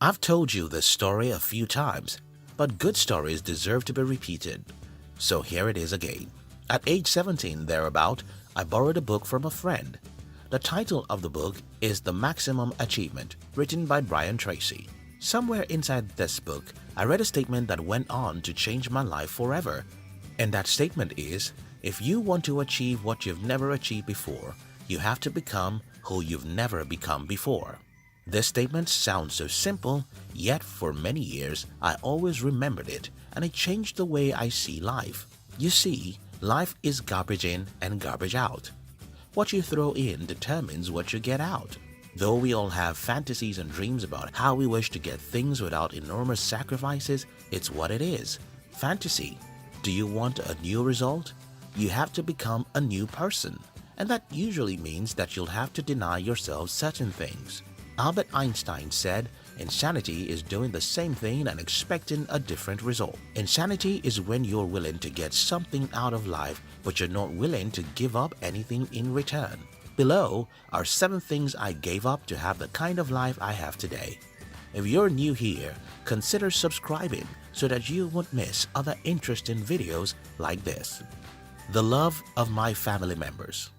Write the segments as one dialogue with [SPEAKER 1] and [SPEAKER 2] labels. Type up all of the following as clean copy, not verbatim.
[SPEAKER 1] I've told you this story a few times, but good stories deserve to be repeated. So here it is again. At age 17 thereabout, I borrowed a book from a friend. The title of the book is The Maximum Achievement, written by Brian Tracy. Somewhere inside this book, I read a statement that went on to change my life forever. And that statement is, if you want to achieve what you've never achieved before, you have to become who you've never become before. This statement sounds so simple, yet for many years I always remembered it, and it changed the way I see life. You see, life is garbage in and garbage out. What you throw in determines what you get out. Though we all have fantasies and dreams about how we wish to get things without enormous sacrifices, it's what it is. Fantasy. Do you want a new result? You have to become a new person, and that usually means that you'll have to deny yourself certain things. Albert Einstein said, insanity is doing the same thing and expecting a different result. Insanity is when you're willing to get something out of life, but you're not willing to give up anything in return. Below are 7 things I gave up to have the kind of life I have today. If you're new here, consider subscribing so that you won't miss other interesting videos like this. The love of my family members.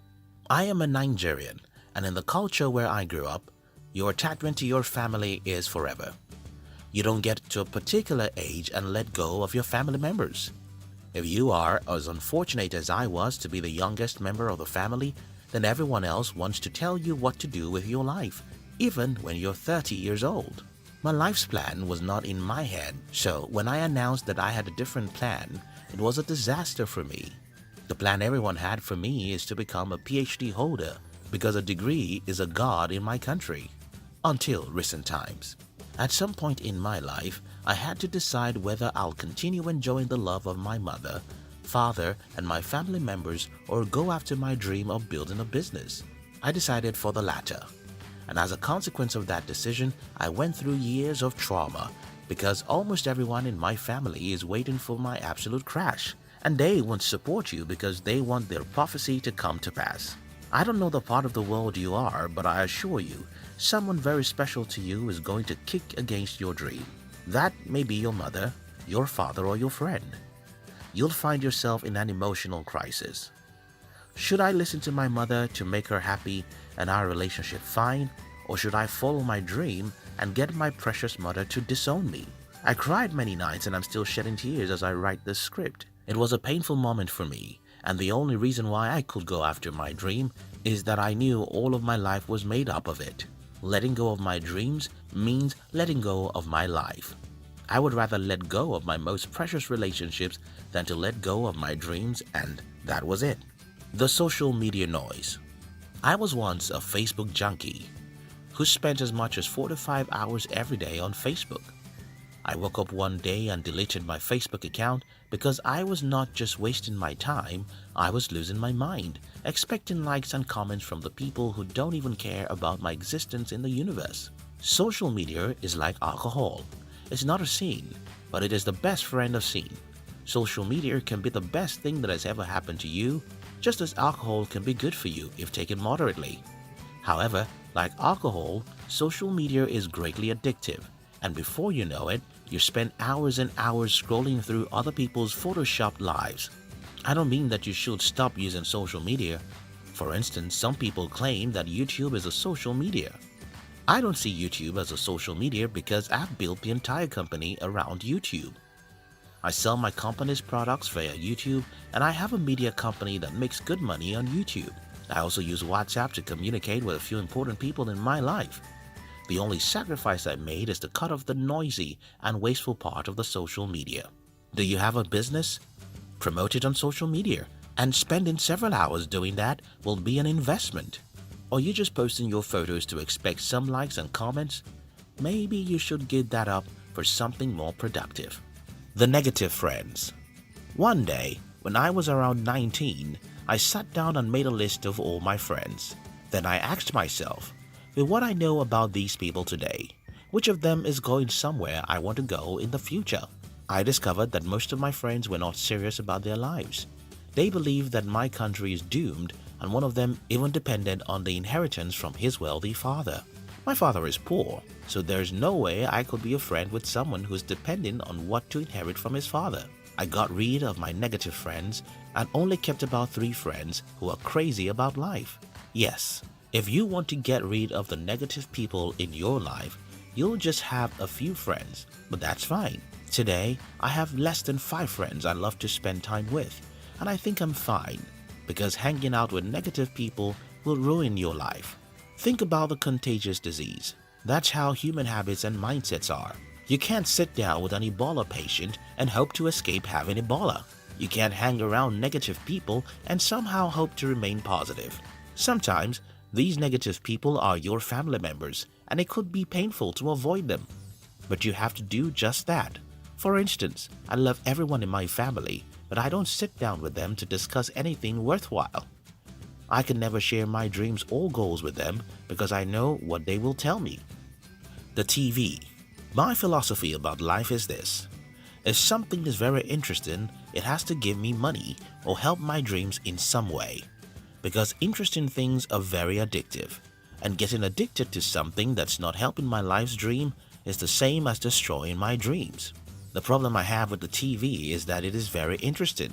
[SPEAKER 1] I am a Nigerian, and in the culture where I grew up, your attachment to your family is forever. You don't get to a particular age and let go of your family members. If you are as unfortunate as I was to be the youngest member of the family, then everyone else wants to tell you what to do with your life, even when you're 30 years old. My life's plan was not in my head, so when I announced that I had a different plan, it was a disaster for me. The plan everyone had for me is to become a PhD holder because a degree is a god in my country. Until recent times. At some point in my life, I had to decide whether I'll continue enjoying the love of my mother, father, and my family members or go after my dream of building a business. I decided for the latter. And as a consequence of that decision, I went through years of trauma because almost everyone in my family is waiting for my absolute crash, and they won't support you because they want their prophecy to come to pass. I don't know the part of the world you are, but I assure you, someone very special to you is going to kick against your dream. That may be your mother, your father, or your friend. You'll find yourself in an emotional crisis. Should I listen to my mother to make her happy and our relationship fine, or should I follow my dream and get my precious mother to disown me? I cried many nights and I'm still shedding tears as I write this script. It was a painful moment for me, and the only reason why I could go after my dream is that I knew all of my life was made up of it. Letting go of my dreams means letting go of my life. I would rather let go of my most precious relationships than to let go of my dreams, and that was it. The social media noise. I was once a Facebook junkie who spent as much as 4 to 5 hours every day on Facebook. I woke up one day and deleted my Facebook account because I was not just wasting my time, I was losing my mind, expecting likes and comments from the people who don't even care about my existence in the universe. Social media is like alcohol. It's not a sin, but it is the best friend of sin. Social media can be the best thing that has ever happened to you, just as alcohol can be good for you if taken moderately. However, like alcohol, social media is greatly addictive, and before you know it, you spend hours and hours scrolling through other people's photoshopped lives. I don't mean that you should stop using social media. For instance, some people claim that YouTube is a social media. I don't see YouTube as a social media because I've built the entire company around YouTube. I sell my company's products via YouTube, and I have a media company that makes good money on YouTube. I also use WhatsApp to communicate with a few important people in my life. The only sacrifice I made is to cut off the noisy and wasteful part of the social media. Do you have a business? Promote it on social media, and spending several hours doing that will be an investment. Or you just posting your photos to expect some likes and comments? Maybe you should give that up for something more productive. The negative friends. One day, when I was around 19, I sat down and made a list of all my friends. Then I asked myself, with what I know about these people today, which of them is going somewhere I want to go in the future? I discovered that most of my friends were not serious about their lives. They believed that my country is doomed, and one of them even depended on the inheritance from his wealthy father. My father is poor, so there's no way I could be a friend with someone who's dependent on what to inherit from his father. I got rid of my negative friends and only kept about 3 friends who are crazy about life. Yes, if you want to get rid of the negative people in your life, you'll just have a few friends, but that's fine. Today, I have less than 5 friends I love to spend time with, and I think I'm fine, because hanging out with negative people will ruin your life. Think about the contagious disease. That's how human habits and mindsets are. You can't sit down with an Ebola patient and hope to escape having Ebola. You can't hang around negative people and somehow hope to remain positive. Sometimes, these negative people are your family members, and it could be painful to avoid them. But you have to do just that. For instance, I love everyone in my family, but I don't sit down with them to discuss anything worthwhile. I can never share my dreams or goals with them because I know what they will tell me. The TV. My philosophy about life is this. If something is very interesting, it has to give me money or help my dreams in some way. Because interesting things are very addictive, and getting addicted to something that's not helping my life's dream is the same as destroying my dreams. The problem I have with the TV is that it is very interesting.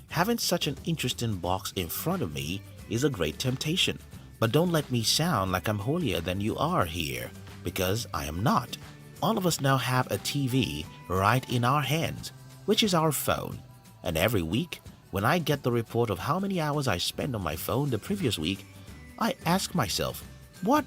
[SPEAKER 1] Having such an interesting box in front of me is a great temptation, but don't let me sound like I'm holier than you are here, because I am not. All of us now have a TV right in our hands, which is our phone, and every week, when I get the report of how many hours I spent on my phone the previous week, I ask myself, what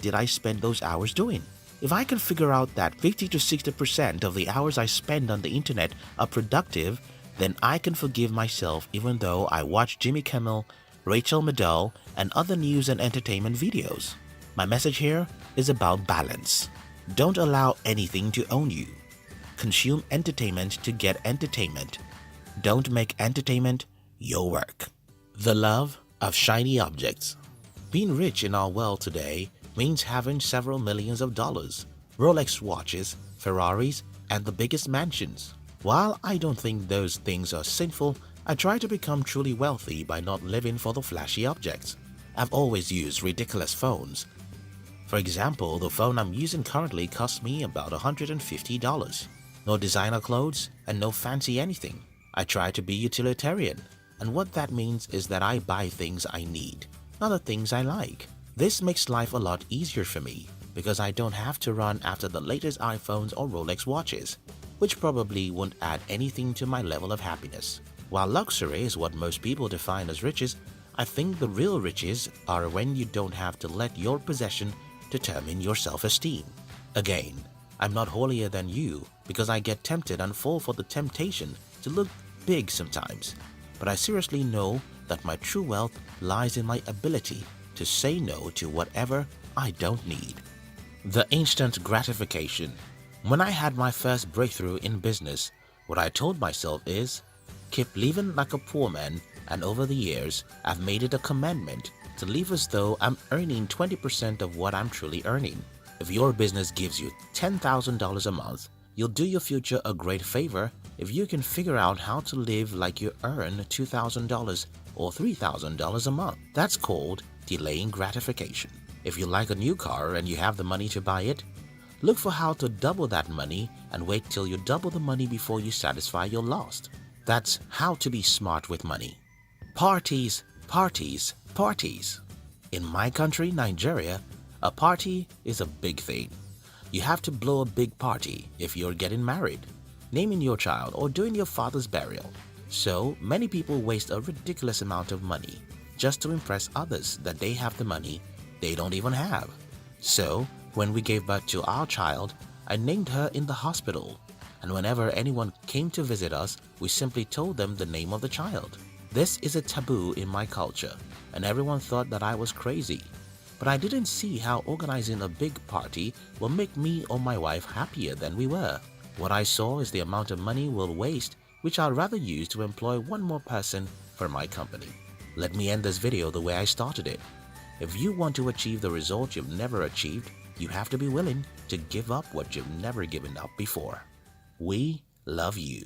[SPEAKER 1] did I spend those hours doing? If I can figure out that 50 to 60% of the hours I spend on the internet are productive, then I can forgive myself even though I watch Jimmy Kimmel, Rachel Maddow, and other news and entertainment videos. My message here is about balance. Don't allow anything to own you. Consume entertainment to get entertainment. Don't make entertainment your work. The love of shiny objects. Being rich in our world today means having several millions of dollars, Rolex watches, Ferraris, and the biggest mansions. While I don't think those things are sinful, I try to become truly wealthy by not living for the flashy objects. I've always used ridiculous phones. For example, the phone I'm using currently costs me about $150. No designer clothes and no fancy anything. I try to be utilitarian, and what that means is that I buy things I need, not the things I like. This makes life a lot easier for me because I don't have to run after the latest iPhones or Rolex watches, which probably won't add anything to my level of happiness. While luxury is what most people define as riches, I think the real riches are when you don't have to let your possession determine your self-esteem. Again, I'm not holier than you because I get tempted and fall for the temptation to look big sometimes, but I seriously know that my true wealth lies in my ability to say no to whatever I don't need. The instant gratification. When I had my first breakthrough in business, what I told myself is, keep living like a poor man, and over the years, I've made it a commandment to live as though I'm earning 20% of what I'm truly earning. If your business gives you $10,000 a month, you'll do your future a great favor if you can figure out how to live like you earn $2,000 or $3,000 a month. That's called delaying gratification. If you like a new car and you have the money to buy it, look for how to double that money and wait till you double the money before you satisfy your loss. That's how to be smart with money. Parties, parties, parties. In my country, Nigeria, a party is a big thing. You have to blow a big party if you're getting married, naming your child, or doing your father's burial. So many people waste a ridiculous amount of money just to impress others that they have the money they don't even have. So when we gave birth to our child, I named her in the hospital, and whenever anyone came to visit us, we simply told them the name of the child. This is a taboo in my culture, and everyone thought that I was crazy. But I didn't see how organizing a big party will make me or my wife happier than we were. What I saw is the amount of money we'll waste, which I'd rather use to employ one more person for my company. Let me end this video the way I started it. If you want to achieve the result you've never achieved, you have to be willing to give up what you've never given up before. We love you.